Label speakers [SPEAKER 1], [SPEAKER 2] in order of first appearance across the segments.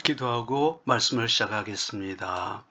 [SPEAKER 1] 기도하고 말씀을 시작하겠습니다.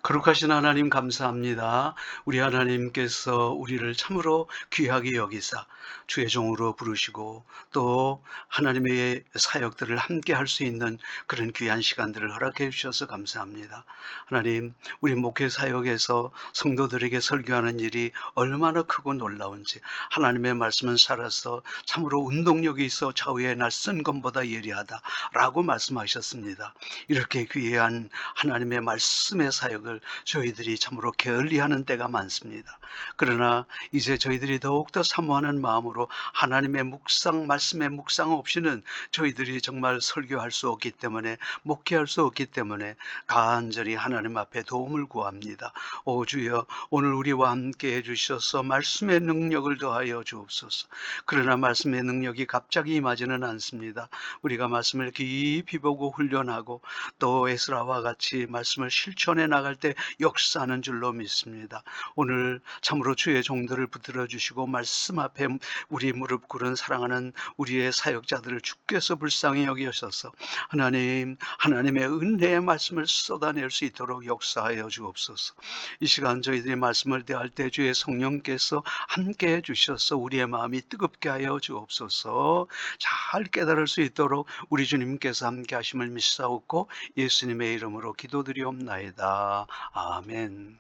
[SPEAKER 1] 거룩하신 하나님 감사합니다. 우리 하나님께서 우리를 참으로 귀하게 여기사 주의 종으로 부르시고 또 하나님의 사역들을 함께 할 수 있는 그런 귀한 시간들을 허락해 주셔서 감사합니다. 하나님, 우리 목회 사역에서 성도들에게 설교하는 일이 얼마나 크고 놀라운지, 하나님의 말씀은 살아서 참으로 운동력이 있어 좌우의 날 쓴 것보다 예리하다라고 말씀하셨습니다. 이렇게 귀한 하나님의 말씀의 사역을 저희들이 참으로 게을리하는 때가 많습니다. 그러나 이제 저희들이 더욱더 사모하는 마음으로 하나님의 묵상, 말씀의 묵상 없이는 저희들이 정말 설교할 수 없기 때문에, 목회할 수 없기 때문에 간절히 하나님 앞에 도움을 구합니다. 오 주여, 오늘 우리와 함께 해주셔서 말씀의 능력을 더하여 주옵소서. 그러나 말씀의 능력이 갑자기 임하지는 않습니다. 우리가 말씀을 깊이 보고 훈련하고 또 에스라와 같이 말씀을 실천해 나갈 때 역사하는 줄로 믿습니다. 오늘 참으로 주의 종들을 붙들어 주시고 말씀 앞에 우리 무릎 꿇은 사랑하는 우리의 사역자들을 주께서 불쌍히 여기셔서 하나님, 하나님의 은혜의 말씀을 쏟아낼 수 있도록 역사하여 주옵소서. 이 시간 저희들이 말씀을 대할 때 주의 성령께서 함께 해 주셔서 우리의 마음이 뜨겁게 하여 주옵소서. 잘 깨달을 수 있도록 우리 주님께서 함께 하심을 믿사옵고 예수님의 이름으로 기도드리옵나이다. 아멘.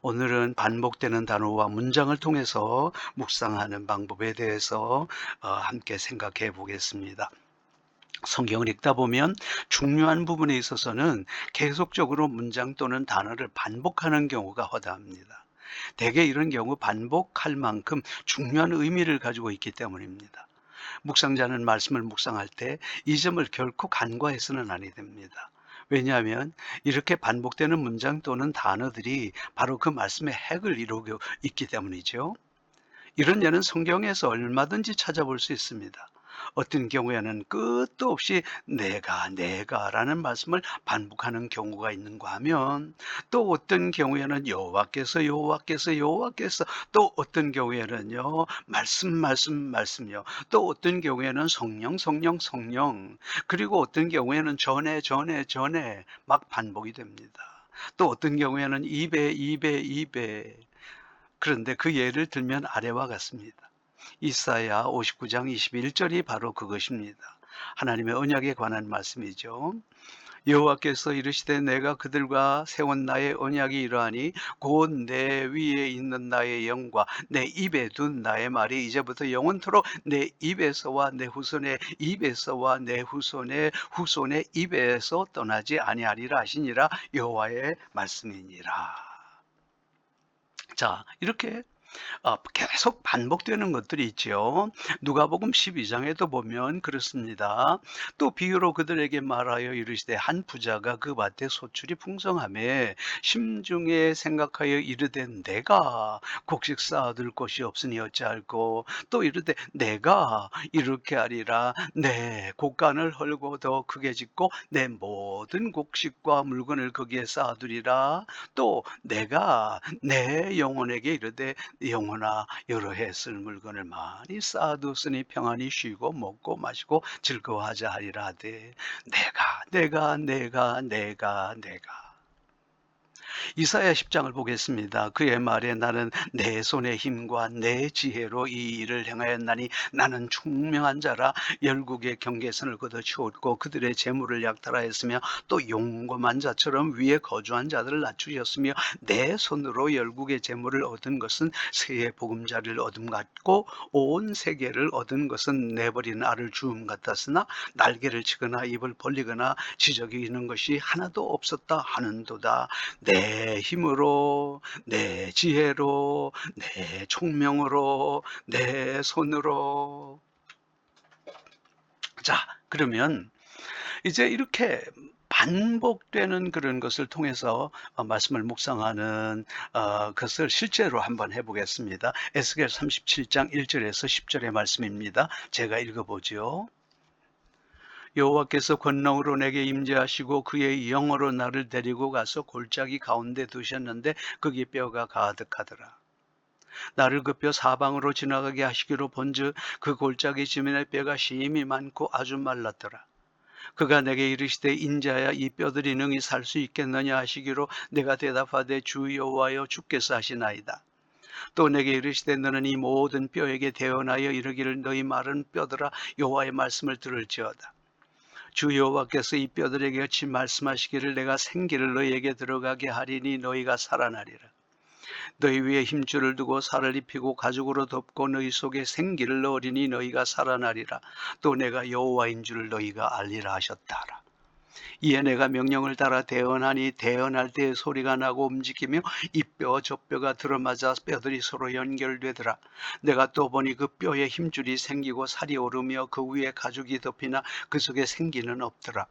[SPEAKER 1] 오늘은 반복되는 단어와 문장을 통해서 묵상하는 방법에 대해서 함께 생각해 보겠습니다. 성경을 읽다 보면 중요한 부분에 있어서는 계속적으로 문장 또는 단어를 반복하는 경우가 허다합니다. 대개 이런 경우 반복할 만큼 중요한 의미를 가지고 있기 때문입니다. 묵상자는 말씀을 묵상할 때 이 점을 결코 간과해서는 아니 됩니다. 왜냐하면 이렇게 반복되는 문장 또는 단어들이 바로 그 말씀의 핵을 이루고 있기 때문이죠. 이런 예는 성경에서 얼마든지 찾아볼 수 있습니다. 어떤 경우에는 끝도 없이 내가라는 말씀을 반복하는 경우가 있는가 하면, 또 어떤 경우에는 여호와께서, 또 어떤 경우에는요 말씀요, 또 어떤 경우에는 성령, 그리고 어떤 경우에는 전에 막 반복이 됩니다. 또 어떤 경우에는 입에. 그런데 그 예를 들면 아래와 같습니다. 이사야 59장 21절이 바로 그것입니다. 하나님의 언약에 관한 말씀이죠. 여호와께서 이르시되 내가 그들과 세운 나의 언약이 이러하니 곧 내 위에 있는 나의 영과 내 입에 둔 나의 말이 이제부터 영원토록 내 입에서와 내 후손의 입에서와 내 후손의 입에서 떠나지 아니하리라 하시니라. 여호와의 말씀이니라. 자, 이렇게 계속 반복되는 것들이 있죠. 누가복음 12장에도 보면 그렇습니다. 또 비유로 그들에게 말하여 이르시되 한 부자가 그 밭에 소출이 풍성하매 심중에 생각하여 이르되 내가 곡식 쌓아둘 곳이 없으니 어찌할꼬. 또 이르되 내가 이렇게 하리라. 내 곡간을 헐고 더 크게 짓고 내 모든 곡식과 물건을 거기에 쌓아두리라. 또 내가 내 영혼에게 이르되 영혼아 여러 해 쓸 물건을 많이 쌓아두었으니 평안히 쉬고 먹고 마시고 즐거워하자 하리라 하되 내가 이사야 10장을 보겠습니다. 그의 말에 나는 내 손의 힘과 내 지혜로 이 일을 행하였나니 나는 총명한 자라. 열국의 경계선을 걷어치웠고 그들의 재물을 약탈하였으며 또 용검한 자처럼 위에 거주한 자들을 낮추셨으며 내 손으로 열국의 재물을 얻은 것은 새의 보금자리를 얻음 같고 온 세계를 얻은 것은 내버린 알을 주움 같았으나 날개를 치거나 입을 벌리거나 지적이 있는 것이 하나도 없었다 하는도다. 내 힘으로, 내 지혜로, 내 총명으로, 내 손으로. 자, 그러면 이제 이렇게 반복되는 그런 것을 통해서 말씀을 묵상하는 것을 실제로 한번 해보겠습니다. 에스겔 37장 1절에서 10절의 말씀입니다. 제가 읽어보죠. 여호와께서 권능으로 내게 임재하시고 그의 영으로 나를 데리고 가서 골짜기 가운데 두셨는데 거기 뼈가 가득하더라. 나를 그 뼈 사방으로 지나가게 하시기로 본즉 그 골짜기 지면에 뼈가 심히 많고 아주 말랐더라. 그가 내게 이르시되 인자야 이 뼈들이 능히 살 수 있겠느냐 하시기로 내가 대답하되 주 여호와여 주께서 하시나이다. 또 내게 이르시되 너는 이 모든 뼈에게 대언하여 이르기를 너희 마른 뼈들아 여호와의 말씀을 들을지어다. 주 여호와께서 이 뼈들에게 어찌 말씀하시기를 내가 생기를 너희에게 들어가게 하리니 너희가 살아나리라. 너희 위에 힘줄을 두고 살을 입히고 가죽으로 덮고 너희 속에 생기를 넣으리니 너희가 살아나리라. 또 내가 여호와인 줄 너희가 알리라 하셨다 하라. 이에 내가 명령을 따라 대언하니 대언할 때에 소리가 나고 움직이며 이 뼈 저 뼈가 들어맞아 뼈들이 서로 연결되더라. 내가 또 보니 그 뼈에 힘줄이 생기고 살이 오르며 그 위에 가죽이 덮이나 그 속에 생기는 없더라.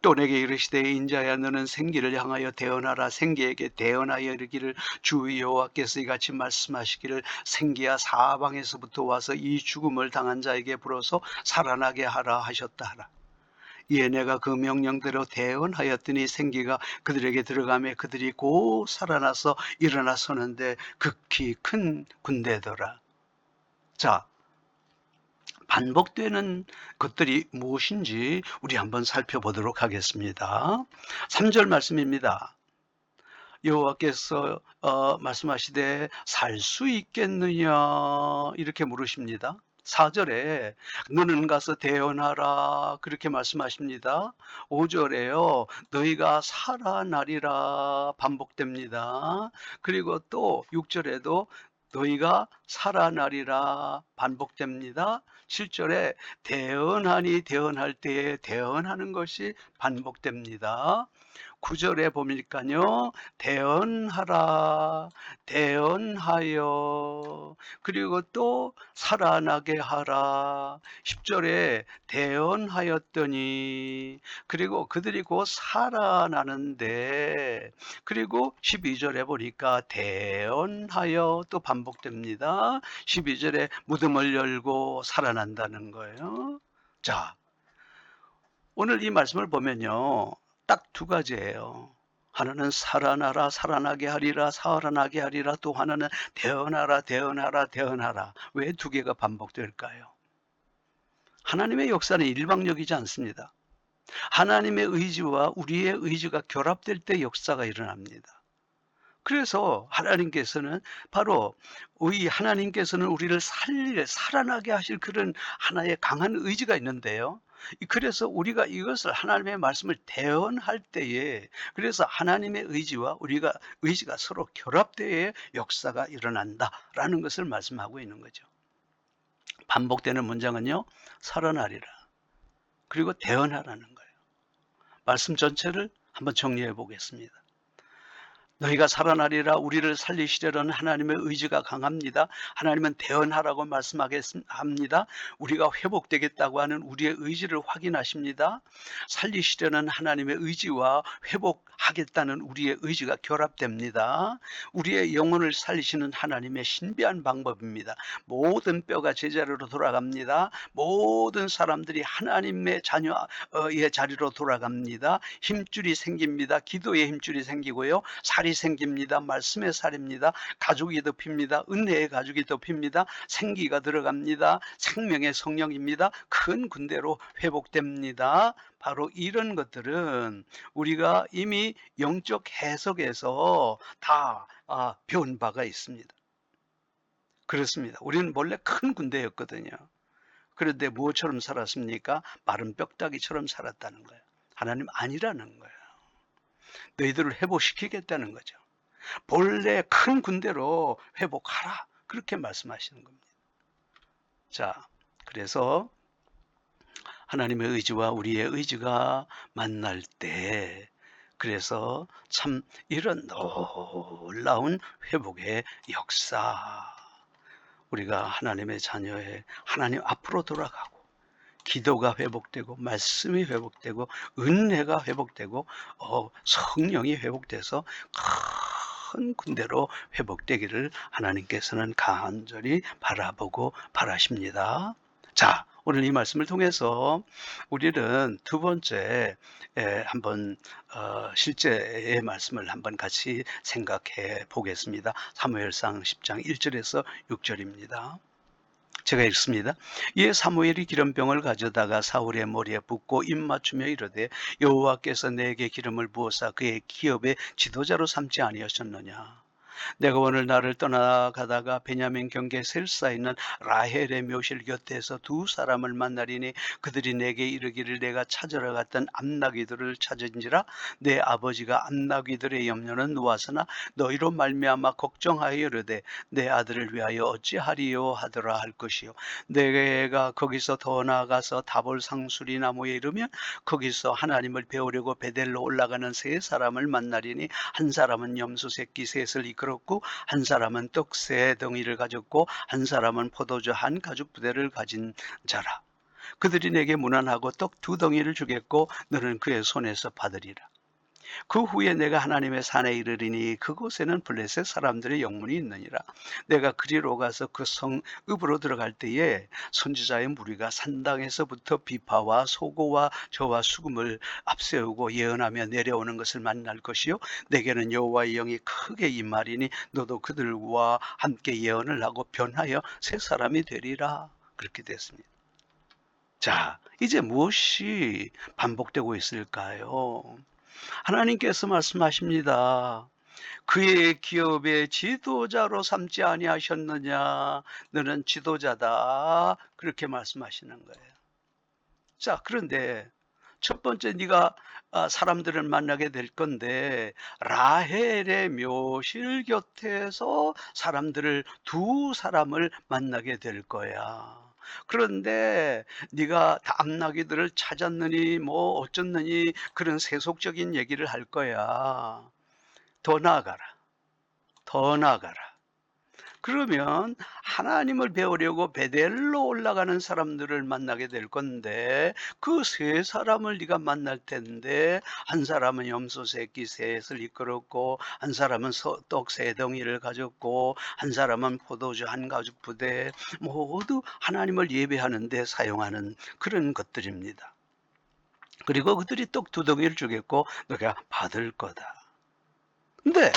[SPEAKER 1] 또 내게 이르시되 인자야 너는 생기를 향하여 대언하라. 생기에게 대언하여 이르기를 주 여호와께서 이같이 말씀하시기를 생기야 사방에서부터 와서 이 죽음을 당한 자에게 불어서 살아나게 하라 하셨다 하라. 이에 내가 그 명령대로 대언하였더니 생기가 그들에게 들어가며 그들이 곧 살아나서 일어나 서는데 극히 큰 군대더라. 자, 반복되는 것들이 무엇인지 우리 한번 살펴보도록 하겠습니다. 3절 말씀입니다. 여호와께서 말씀하시되 살 수 있겠느냐 이렇게 물으십니다. 4절에 너는 가서 대언하라 그렇게 말씀하십니다. 5절에요 너희가 살아나리라 반복됩니다. 그리고 또 6절에도 너희가 살아나리라 반복됩니다. 7절에 대언하니 대언할 때에 대언하는 것이 반복됩니다. 9절에 보니까요 대언하라 대언하여 그리고 또 살아나게 하라. 10절에 대언하였더니 그리고 그들이 곧 살아나는데 그리고 12절에 보니까 대언하여 또 반복됩니다. 12절에 무덤을 열고 살아난다는 거예요. 자, 오늘 이 말씀을 보면요 딱 두 가지예요. 하나는 살아나라 살아나게 하리라 살아나게 하리라 또 하나는 대언하라 대언하라 대언하라. 왜 두 개가 반복될까요? 하나님의 역사는 일방적이지 않습니다. 하나님의 의지와 우리의 의지가 결합될 때 역사가 일어납니다. 그래서 하나님께서는 바로 하나님께서는 우리를 살아나게 하실 그런 하나의 강한 의지가 있는데요. 그래서 우리가 이것을 하나님의 말씀을 대언할 때에 그래서 하나님의 의지와 우리가 의지가 서로 결합되어 역사가 일어난다라는 것을 말씀하고 있는 거죠. 반복되는 문장은요. 살아나리라. 그리고 대언하라는 거예요. 말씀 전체를 한번 정리해 보겠습니다. 너희가 살아나리라. 우리를 살리시려는 하나님의 의지가 강합니다. 하나님은 대언하라고 말씀합니다. 우리가 회복되겠다고 하는 우리의 의지를 확인하십니다. 살리시려는 하나님의 의지와 회복하겠다는 우리의 의지가 결합됩니다. 우리의 영혼을 살리시는 하나님의 신비한 방법입니다. 모든 뼈가 제자리로 돌아갑니다. 모든 사람들이 하나님의 자녀의 자리로 돌아갑니다. 힘줄이 생깁니다. 기도의 힘줄이 생기고요. 살이 생깁니다. 말씀의 살입니다. 가죽이 덮입니다. 은혜의 가죽이 덮입니다. 생기가 들어갑니다. 생명의 성령입니다. 큰 군대로 회복됩니다. 바로 이런 것들은 우리가 이미 영적 해석에서 다 배운 바가 있습니다. 그렇습니다. 우리는 원래 큰 군대였거든요. 그런데 무엇처럼 살았습니까? 마른 뼈다귀처럼 살았다는 거예요. 하나님 아니라는 거예요. 너희들을 회복시키겠다는 거죠. 본래 큰 군대로 회복하라. 그렇게 말씀하시는 겁니다. 자, 그래서 하나님의 의지와 우리의 의지가 만날 때 그래서 참 이런 놀라운 회복의 역사 우리가 하나님의 자녀의 하나님 앞으로 돌아가고 기도가 회복되고 말씀이 회복되고 은혜가 회복되고 성령이 회복돼서 큰 군대로 회복되기를 하나님께서는 간절히 바라보고 바라십니다. 자, 오늘 이 말씀을 통해서 우리는 두 번째 한번 실제의 말씀을 한번 같이 생각해 보겠습니다. 사무엘상 10장 1절에서 6절입니다. 제가 읽습니다. 이에 사무엘이 기름병을 가져다가 사울의 머리에 붓고 입 맞추며 이르되 여호와께서 내게 기름을 부어사 그의 기업의 지도자로 삼지 아니하셨느냐. 내가 오늘 나를 떠나가다가 베냐민 경계 셀사에 있는 라헬의 묘실 곁에서 두 사람을 만나리니 그들이 내게 이르기를 내가 찾으러 갔던 암나귀들을 찾은지라. 내 아버지가 암나귀들의 염려는 놓았으나 너희로 말미암아 걱정하여 이르되 내 아들을 위하여 어찌하리요 하더라 할 것이요. 내가 거기서 더 나아가서 다볼 상수리 나무에 이르면 거기서 하나님을 배우려고 베델로 올라가는 세 사람을 만나리니 한 사람은 염소 새끼 셋을 이끌었고 한 사람은 떡 세 덩이를 가졌고 한 사람은 포도주 한 가죽 부대를 가진 자라. 그들이 내게 문안하고 떡 두 덩이를 주겠고 너는 그의 손에서 받으리라. 그 후에 내가 하나님의 산에 이르리니 그곳에는 블레셋 사람들의 영문이 있느니라. 내가 그리로 가서 그 성읍으로 들어갈 때에 선지자의 무리가 산당에서부터 비파와 소고와 저와 수금을 앞세우고 예언하며 내려오는 것을 만날 것이요 내게는 여호와의 영이 크게 임하리니 너도 그들과 함께 예언을 하고 변하여 새 사람이 되리라. 그렇게 됐습니다. 자, 이제 무엇이 반복되고 있을까요? 하나님께서 말씀하십니다. 그의 기업의 지도자로 삼지 아니하셨느냐. 너는 지도자다. 그렇게 말씀하시는 거예요. 자, 그런데 첫 번째 네가 사람들을 만나게 될 건데 라헬의 묘실 곁에서 두 사람을 만나게 될 거야. 그런데 네가 암나귀들을 찾았느니 뭐 어쩌느니 그런 세속적인 얘기를 할 거야. 더 나아가라. 더 나아가라. 그러면 하나님을 배우려고 베델로 올라가는 사람들을 만나게 될 건데 그 세 사람을 네가 만날 텐데 한 사람은 염소 새끼 셋을 이끌었고 한 사람은 떡 세 덩이를 가졌고 한 사람은 포도주 한 가죽 부대, 모두 하나님을 예배하는 데 사용하는 그런 것들입니다. 그리고 그들이 떡 두 덩이를 주겠고 너가 받을 거다. 근데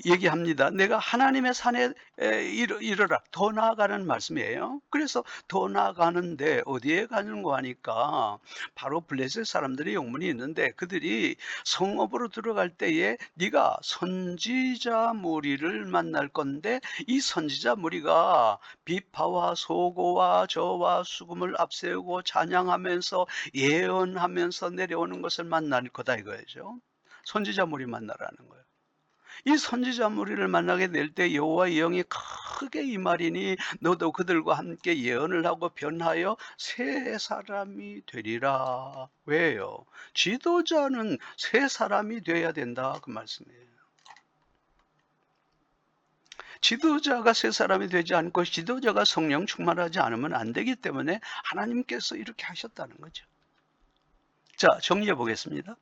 [SPEAKER 1] 얘기합니다. 내가 하나님의 산에 이르라. 더 나아가는 말씀이에요. 그래서 더 나아가는데 어디에 가는거 하니까 바로 블레셋 사람들의 영문이 있는데 그들이 성읍으로 들어갈 때에 네가 선지자 무리를 만날 건데 이 선지자 무리가 비파와 소고와 저와 수금을 앞세우고 찬양하면서 예언하면서 내려오는 것을 만날 거다 이거죠. 선지자 무리 만나라는 거예요. 이 선지자 무리를 만나게 될 때 여호와의 영이 크게 임하리니 너도 그들과 함께 예언을 하고 변하여 새 사람이 되리라. 왜요? 지도자는 새 사람이 돼야 된다 그 말씀이에요. 지도자가 새 사람이 되지 않고 지도자가 성령 충만하지 않으면 안 되기 때문에 하나님께서 이렇게 하셨다는 거죠. 자, 정리해 보겠습니다.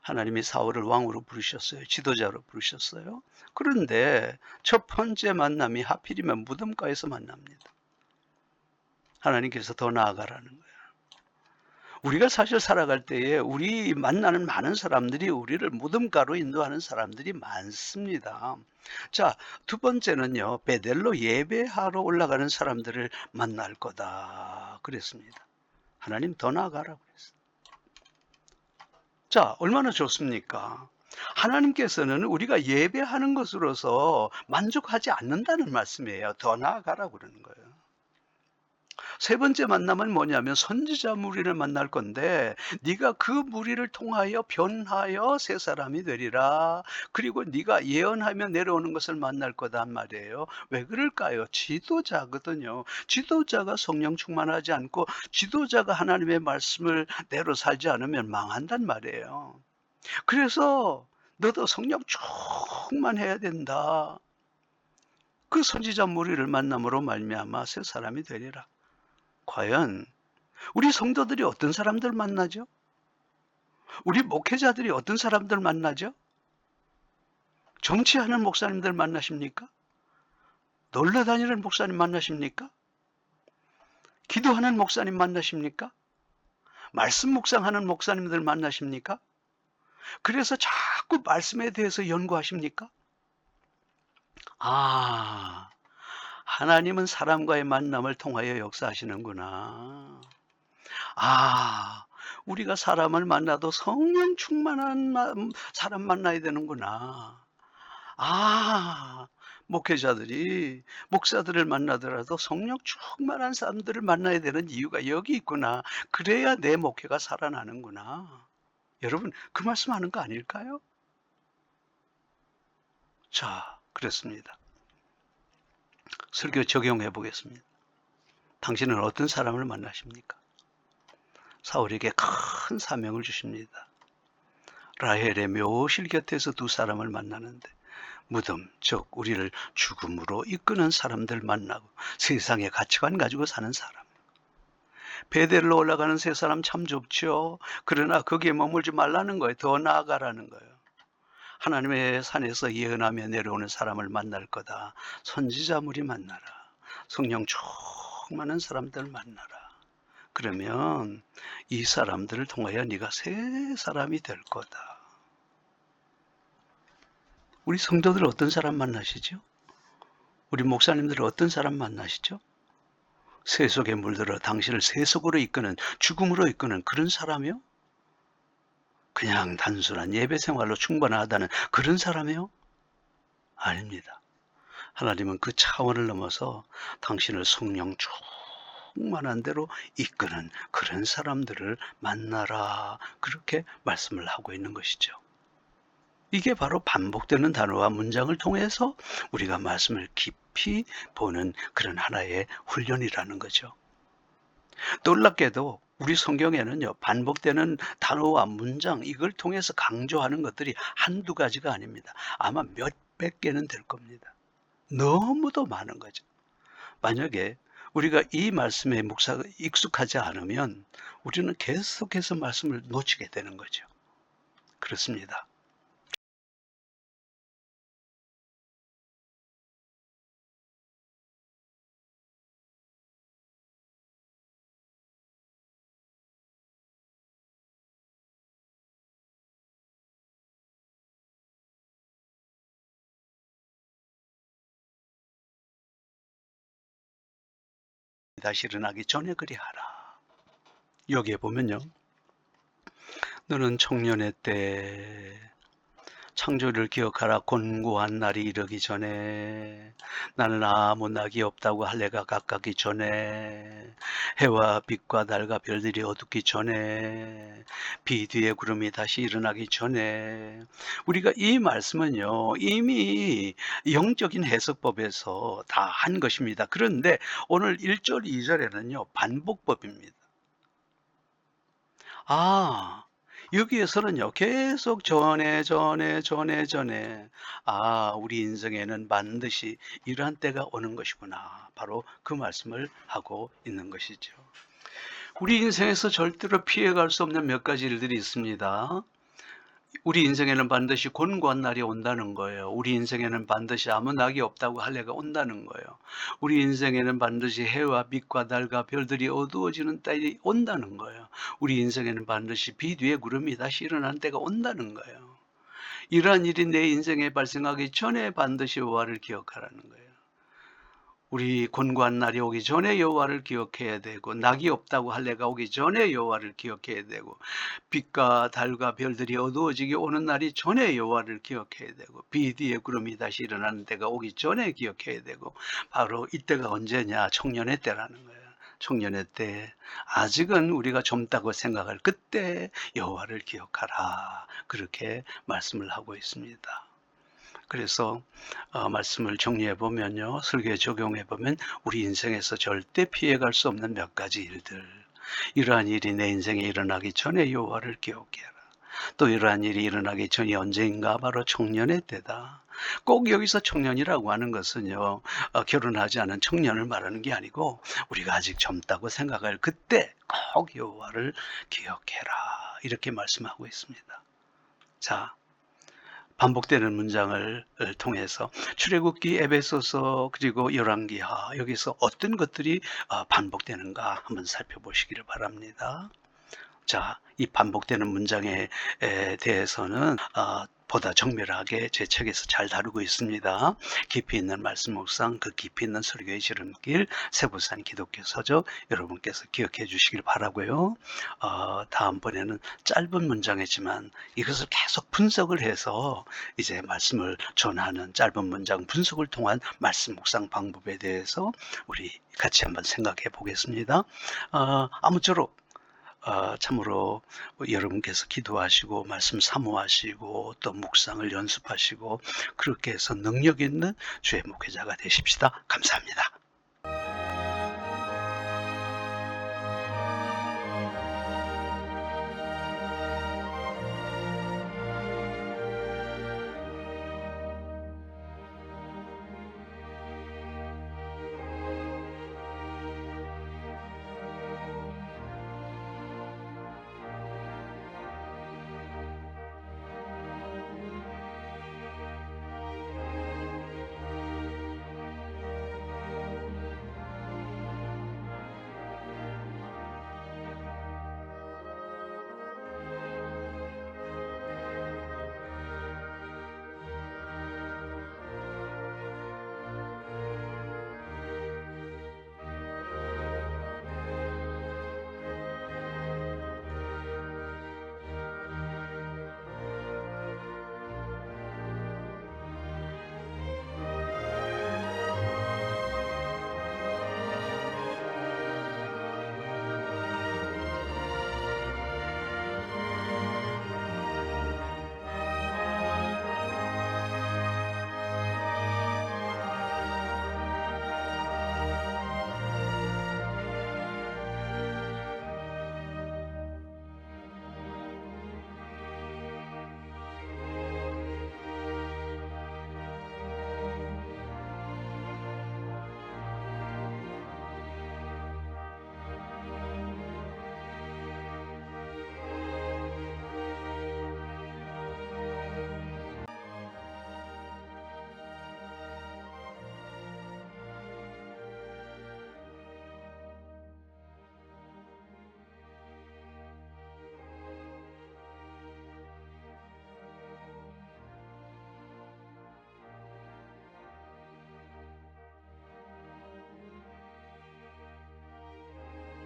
[SPEAKER 1] 하나님이 사울을 왕으로 부르셨어요. 지도자로 부르셨어요. 그런데 첫 번째 만남이 하필이면 무덤가에서 만납니다. 하나님께서 더 나아가라는 거예요. 우리가 사실 살아갈 때에 우리 만나는 많은 사람들이 우리를 무덤가로 인도하는 사람들이 많습니다. 자, 두 번째는요. 베델로 예배하러 올라가는 사람들을 만날 거다 그랬습니다. 하나님 더 나아가라고 그랬어요. 자, 얼마나 좋습니까? 하나님께서는 우리가 예배하는 것으로서 만족하지 않는다는 말씀이에요. 더 나아가라고 그러는 거예요. 세 번째 만남은 뭐냐면 선지자 무리를 만날 건데 네가 그 무리를 통하여 변하여 새 사람이 되리라. 그리고 네가 예언하며 내려오는 것을 만날 거단 말이에요. 왜 그럴까요? 지도자거든요. 지도자가 성령 충만하지 않고 지도자가 하나님의 말씀을 대로 살지 않으면 망한단 말이에요. 그래서 너도 성령 충만해야 된다. 그 선지자 무리를 만남으로 말미암아 새 사람이 되리라. 과연 우리 성도들이 어떤 사람들 만나죠? 우리 목회자들이 어떤 사람들 만나죠? 정치하는 목사님들 만나십니까? 놀러다니는 목사님 만나십니까? 기도하는 목사님 만나십니까? 말씀 묵상하는 목사님들 만나십니까? 그래서 자꾸 말씀에 대해서 연구하십니까? 하나님은 사람과의 만남을 통하여 역사하시는구나. 아, 우리가 사람을 만나도 성령 충만한 사람 만나야 되는구나. 아, 목회자들이 목사들을 만나더라도 성령 충만한 사람들을 만나야 되는 이유가 여기 있구나. 그래야 내 목회가 살아나는구나. 여러분, 그 말씀하는 거 아닐까요? 자, 그렇습니다. 설교 적용해 보겠습니다. 당신은 어떤 사람을 만나십니까? 사울에게 큰 사명을 주십니다. 라헬의 묘실 곁에서 두 사람을 만나는데 무덤, 즉 우리를 죽음으로 이끄는 사람들 만나고 세상의 가치관 가지고 사는 사람. 베델로 올라가는 세 사람 참 좋죠. 그러나 거기에 머물지 말라는 거예요. 더 나아가라는 거예요. 하나님의 산에서 예언하며 내려오는 사람을 만날 거다. 선지자물이 만나라. 성령 충만한 사람들 만나라. 그러면 이 사람들을 통하여 네가 새 사람이 될 거다. 우리 성도들 어떤 사람 만나시죠? 우리 목사님들 어떤 사람 만나시죠? 새 속에 물들어 당신을 새 속으로 이끄는, 죽음으로 이끄는 그런 사람이요? 그냥 단순한 예배 생활로 충분하다는 그런 사람이요? 아닙니다. 하나님은 그 차원을 넘어서 당신을 성령 충만한 대로 이끄는 그런 사람들을 만나라. 그렇게 말씀을 하고 있는 것이죠. 이게 바로 반복되는 단어와 문장을 통해서 우리가 말씀을 깊이 보는 그런 하나의 훈련이라는 거죠. 놀랍게도 우리 성경에는요, 반복되는 단어와 문장, 이걸 통해서 강조하는 것들이 한두 가지가 아닙니다. 아마 몇백 개는 될 겁니다. 너무도 많은 거죠. 만약에 우리가 이 말씀에 익숙하지 않으면 우리는 계속해서 말씀을 놓치게 되는 거죠. 그렇습니다. 다시 일어나기 전에 그리하라. 여기에 보면요. 너는 청년의 때 창조를 기억하라. 곤고한 날이 이르기 전에 나는 아무 낙이 없다고 할례가 가깝기 전에 해와 빛과 달과 별들이 어둡기 전에 비 뒤에 구름이 다시 일어나기 전에 우리가 이 말씀은요 이미 영적인 해석법에서 다 한 것입니다. 그런데 오늘 1절 2절에는요 반복법입니다. 아, 여기에서는요, 계속 전에, 우리 인생에는 반드시 이러한 때가 오는 것이구나. 바로 그 말씀을 하고 있는 것이죠. 우리 인생에서 절대로 피해갈 수 없는 몇 가지 일들이 있습니다. 우리 인생에는 반드시 곤고한 날이 온다는 거예요. 우리 인생에는 반드시 아무 낙이 없다고 할 해가 온다는 거예요. 우리 인생에는 반드시 해와 빛과 달과 별들이 어두워지는 때이 온다는 거예요. 우리 인생에는 반드시 비 뒤에 구름이 다시 일어나는 때가 온다는 거예요. 이러한 일이 내 인생에 발생하기 전에 반드시 여호와를 기억하라는 거예요. 우리 곤고한 날이 오기 전에 여호와를 기억해야 되고 낙이 없다고 할 해가 오기 전에 여호와를 기억해야 되고 빛과 달과 별들이 어두워지기 오는 날이 전에 여호와를 기억해야 되고 비 뒤에 구름이 다시 일어나는 때가 오기 전에 기억해야 되고 바로 이때가 언제냐? 청년의 때라는 거예요. 청년의 때 아직은 우리가 젊다고 생각할 그때 여호와를 기억하라. 그렇게 말씀을 하고 있습니다. 그래서 말씀을 정리해 보면요. 설교에 적용해 보면 우리 인생에서 절대 피해갈 수 없는 몇 가지 일들. 이러한 일이 내 인생에 일어나기 전에 여호와를 기억해라. 또 이러한 일이 일어나기 전이 언제인가? 바로 청년의 때다. 꼭 여기서 청년이라고 하는 것은요. 결혼하지 않은 청년을 말하는 게 아니고 우리가 아직 젊다고 생각할 그때 꼭 여호와를 기억해라. 이렇게 말씀하고 있습니다. 자, 반복되는 문장을 통해서 출애굽기, 에베소서 그리고 열왕기하 여기서 어떤 것들이 반복되는가 한번 살펴보시기를 바랍니다. 자, 이 반복되는 문장에 대해서는 보다 정밀하게 제 책에서 잘 다루고 있습니다. 깊이 있는 말씀 묵상, 그 깊이 있는 설교의 지름길, 세부산 기독교 서적 여러분께서 기억해 주시길 바라고요. 다음번에는 짧은 문장이지만 이것을 계속 분석을 해서 이제 말씀을 전하는 짧은 문장 분석을 통한 말씀 묵상 방법에 대해서 우리 같이 한번 생각해 보겠습니다. 아무쪼록 참으로 여러분께서 기도하시고 말씀 사모하시고 또 묵상을 연습하시고 그렇게 해서 능력 있는 주의 목회자가 되십시다. 감사합니다.